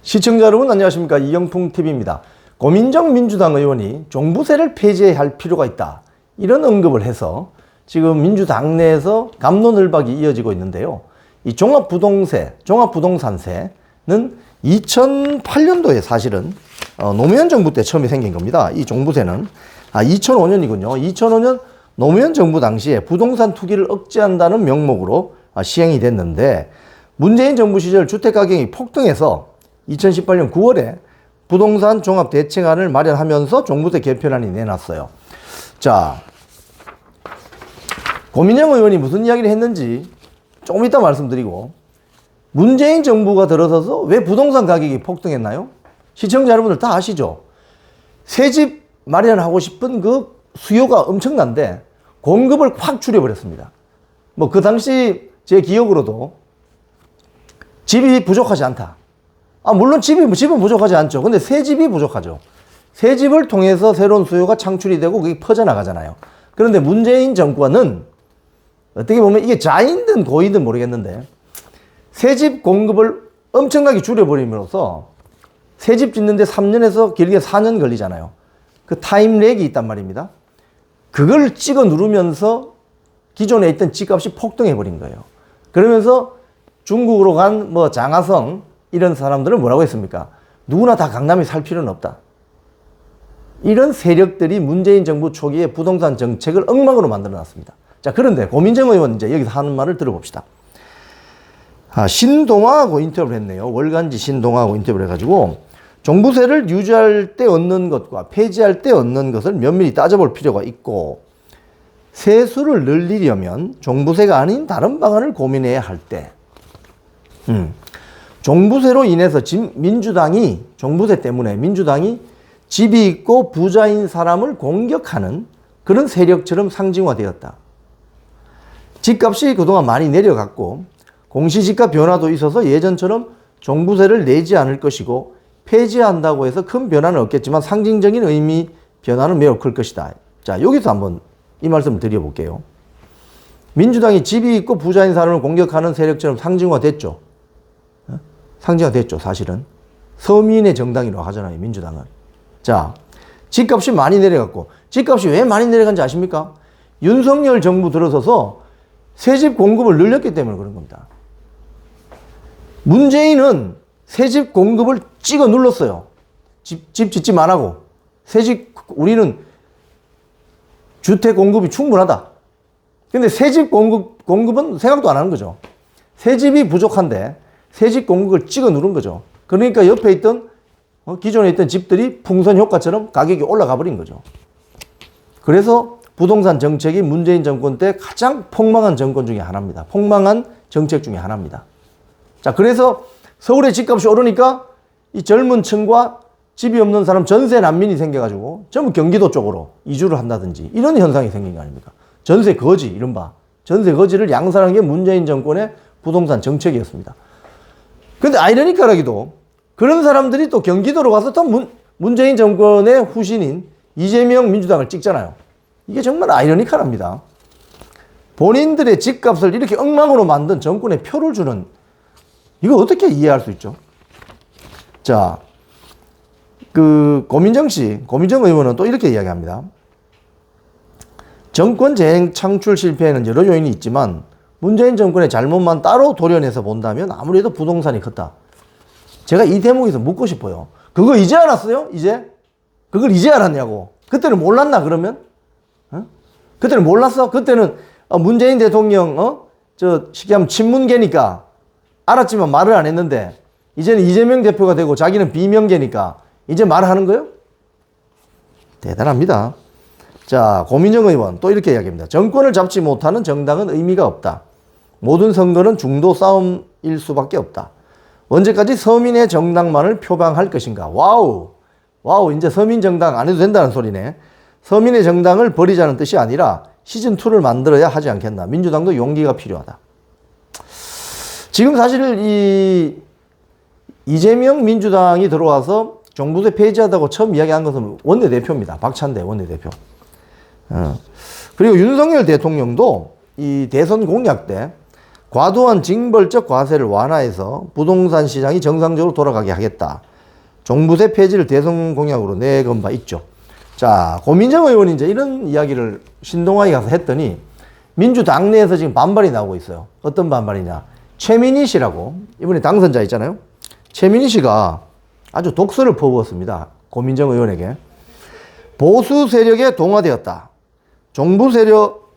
시청자 여러분 안녕하십니까, 이영풍TV입니다. 고민정 민주당 의원이 종부세를 폐지할 필요가 있다, 이런 언급을 해서 지금 민주당 내에서 갑론을박이 이어지고 있는데요. 이 종합부동산세는 2008년도에 사실은 노무현 정부 때 처음에 생긴 겁니다. 이 종부세는 2005년이군요. 2005년 노무현 정부 당시에 부동산 투기를 억제한다는 명목으로 시행이 됐는데, 문재인 정부 시절 주택가격이 폭등해서 2018년 9월에 부동산 종합대책안을 마련하면서 종부세 개편안이 내놨어요. 자, 고민정 의원이 무슨 이야기를 했는지 조금 이따 말씀드리고, 문재인 정부가 들어서서 왜 부동산 가격이 폭등했나요? 시청자 여러분들 다 아시죠? 새 집 마련하고 싶은 그 수요가 엄청난데 공급을 확 줄여버렸습니다. 뭐 그 당시 제 기억으로도 집이 부족하지 않다. 물론 집은 부족하지 않죠. 근데 새 집이 부족하죠. 새 집을 통해서 새로운 수요가 창출이 되고 그게 퍼져나가잖아요. 그런데 문재인 정권은 어떻게 보면 이게 자이든 고이든 모르겠는데 새 집 공급을 엄청나게 줄여버림으로써 새 집 짓는데 3년에서 길게 4년 걸리잖아요. 그 타임렉이 있단 말입니다. 그걸 찍어 누르면서 기존에 있던 집값이 폭등해버린 거예요. 그러면서 중국으로 간 장하성 이런 사람들은 뭐라고 했습니까? 누구나 다 강남에 살 필요는 없다. 이런 세력들이 문재인 정부 초기에 부동산 정책을 엉망으로 만들어 놨습니다. 자, 그런데 고민정 의원 이제 여기서 하는 말을 들어봅시다. 신동아하고 인터뷰를 했네요. 월간지 신동아하고 인터뷰를 해가지고 종부세를 유지할 때 얻는 것과 폐지할 때 얻는 것을 면밀히 따져볼 필요가 있고, 세수를 늘리려면 종부세가 아닌 다른 방안을 고민해야 할 때, 종부세로 인해서 종부세 때문에 민주당이 집이 있고 부자인 사람을 공격하는 그런 세력처럼 상징화되었다. 집값이 그동안 많이 내려갔고 공시지가 변화도 있어서 예전처럼 종부세를 내지 않을 것이고, 폐지한다고 해서 큰 변화는 없겠지만 상징적인 의미 변화는 매우 클 것이다. 자, 여기서 한번 이 말씀을 드려볼게요. 민주당이 집이 있고 부자인 사람을 공격하는 세력처럼 상징화됐죠. 상징화됐죠, 사실은. 서민의 정당이라고 하잖아요, 민주당은. 자, 집값이 많이 내려갔고, 집값이 왜 많이 내려간지 아십니까? 윤석열 정부 들어서서 새집 공급을 늘렸기 때문에 그런 겁니다. 문재인은 새집 공급을 찍어 눌렀어요. 집 짓지 말라고. 우리는 주택 공급이 충분하다. 근데 새집 공급은 생각도 안 하는 거죠. 새집이 부족한데 새집 공급을 찍어 누른 거죠. 그러니까 옆에 있던 기존에 있던 집들이 풍선 효과처럼 가격이 올라가 버린 거죠. 그래서 부동산 정책이 문재인 정권 때 가장 폭망한 정권 중에 하나입니다. 폭망한 정책 중에 하나입니다. 자, 그래서 서울의 집값이 오르니까 이 젊은 층과 집이 없는 사람, 전세 난민이 생겨가지고 전부 경기도 쪽으로 이주를 한다든지 이런 현상이 생긴 거 아닙니까? 전세 거지, 이른바. 전세 거지를 양산한 게 문재인 정권의 부동산 정책이었습니다. 근데 아이러니컬하게도 그런 사람들이 또 경기도로 가서 또 문재인 정권의 후신인 이재명 민주당을 찍잖아요. 이게 정말 아이러니컬합니다. 본인들의 집값을 이렇게 엉망으로 만든 정권에 표를 주는, 이거 어떻게 이해할 수 있죠? 자, 고민정 의원은 또 이렇게 이야기합니다. 정권 재행 창출 실패에는 여러 요인이 있지만 문재인 정권의 잘못만 따로 도려내서 본다면 아무래도 부동산이 컸다. 제가 이 대목에서 묻고 싶어요. 그거 이제 알았어요? 그걸 이제 알았냐고. 그때는 몰랐나, 그러면? 그때는 몰랐어? 그때는 문재인 대통령 쉽게 하면 친문계니까 알았지만 말을 안 했는데, 이제는 이재명 대표가 되고 자기는 비명계니까 이제 말하는 거예요? 대단합니다. 자, 고민정 의원 또 이렇게 이야기합니다. 정권을 잡지 못하는 정당은 의미가 없다. 모든 선거는 중도 싸움일 수밖에 없다. 언제까지 서민의 정당만을 표방할 것인가? 와우, 이제 서민 정당 안 해도 된다는 소리네. 서민의 정당을 버리자는 뜻이 아니라 시즌2를 만들어야 하지 않겠나. 민주당도 용기가 필요하다. 지금 사실 이재명 민주당이 들어와서 종부세 폐지하다고 처음 이야기한 것은 원내대표입니다. 박찬대 원내대표. 그리고 윤석열 대통령도 이 대선 공약 때 과도한 징벌적 과세를 완화해서 부동산 시장이 정상적으로 돌아가게 하겠다. 종부세 폐지를 대선 공약으로 내건 바 있죠. 자, 고민정 의원이 이제 이런 이야기를 신동아에 가서 했더니 민주당 내에서 지금 반발이 나오고 있어요. 어떤 반발이냐. 최민희 씨라고, 이번에 당선자 있잖아요. 최민희 씨가 아주 독설을 퍼부었습니다. 고민정 의원에게. 보수 세력에 동화되었다. 정부 세력,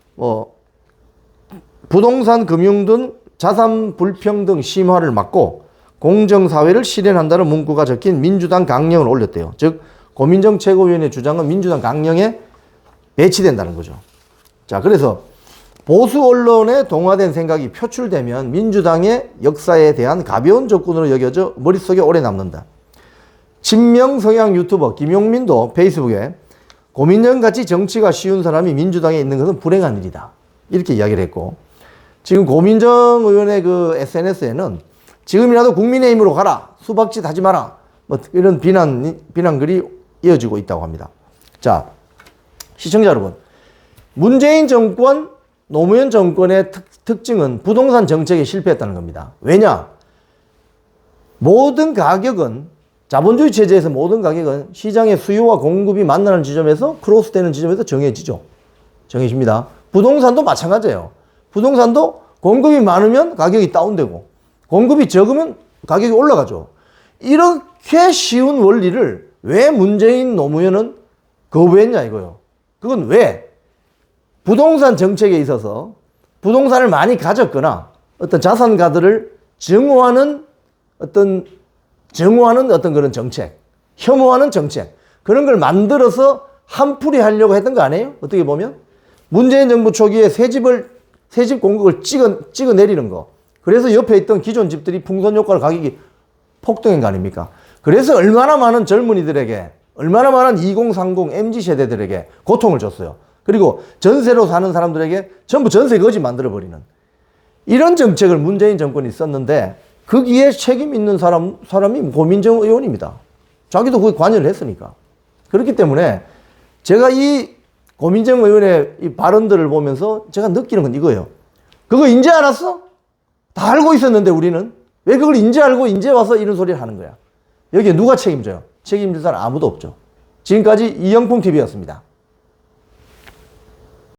부동산 금융 등 자산 불평등 심화를 막고 공정사회를 실현한다는 문구가 적힌 민주당 강령을 올렸대요. 즉, 고민정 최고위원의 주장은 민주당 강령에 배치된다는 거죠. 자, 그래서 보수 언론에 동화된 생각이 표출되면 민주당의 역사에 대한 가벼운 접근으로 여겨져 머릿속에 오래 남는다. 친명 성향 유튜버 김용민도 페이스북에 고민정같이 정치가 쉬운 사람이 민주당에 있는 것은 불행한 일이다. 이렇게 이야기를 했고, 지금 고민정 의원의 그 SNS에는 지금이라도 국민의힘으로 가라, 수박짓 하지 마라, 뭐 이런 비난글이 이어지고 있다고 합니다. 자, 시청자 여러분, 문재인 정권, 노무현 정권의 특징은 부동산 정책에 실패했다는 겁니다. 왜냐? 모든 가격은, 자본주의 체제에서 모든 가격은 시장의 수요와 공급이 만나는 지점에서, 크로스되는 지점에서 정해집니다. 부동산도 마찬가지예요. 부동산도 공급이 많으면 가격이 다운되고 공급이 적으면 가격이 올라가죠. 이렇게 쉬운 원리를 왜 문재인 노무현은 거부했냐 이거요. 그건 왜? 부동산 정책에 있어서 부동산을 많이 가졌거나 어떤 자산가들을 증오하는 어떤 그런 정책, 혐오하는 정책, 그런 걸 만들어서 한풀이 하려고 했던 거 아니에요? 어떻게 보면 문재인 정부 초기에 새집 공급을 찍어 내리는 거. 그래서 옆에 있던 기존 집들이 풍선 효과로 가격이 폭등한 거 아닙니까? 그래서 얼마나 많은 젊은이들에게, 얼마나 많은 2030 MZ 세대들에게 고통을 줬어요. 그리고 전세로 사는 사람들에게 전부 전세 거지 만들어버리는 이런 정책을 문재인 정권이 썼는데, 거기에 책임 있는 사람이 고민정 의원입니다. 자기도 거기 관여를 했으니까. 그렇기 때문에 제가 이 고민정 의원의 이 발언들을 보면서 제가 느끼는 건 이거예요. 그거 인제 알았어? 다 알고 있었는데 우리는 왜 그걸 인제 알고 인제 와서 이런 소리를 하는 거야? 여기에 누가 책임져요? 책임질 사람 아무도 없죠. 지금까지 이영풍 TV였습니다.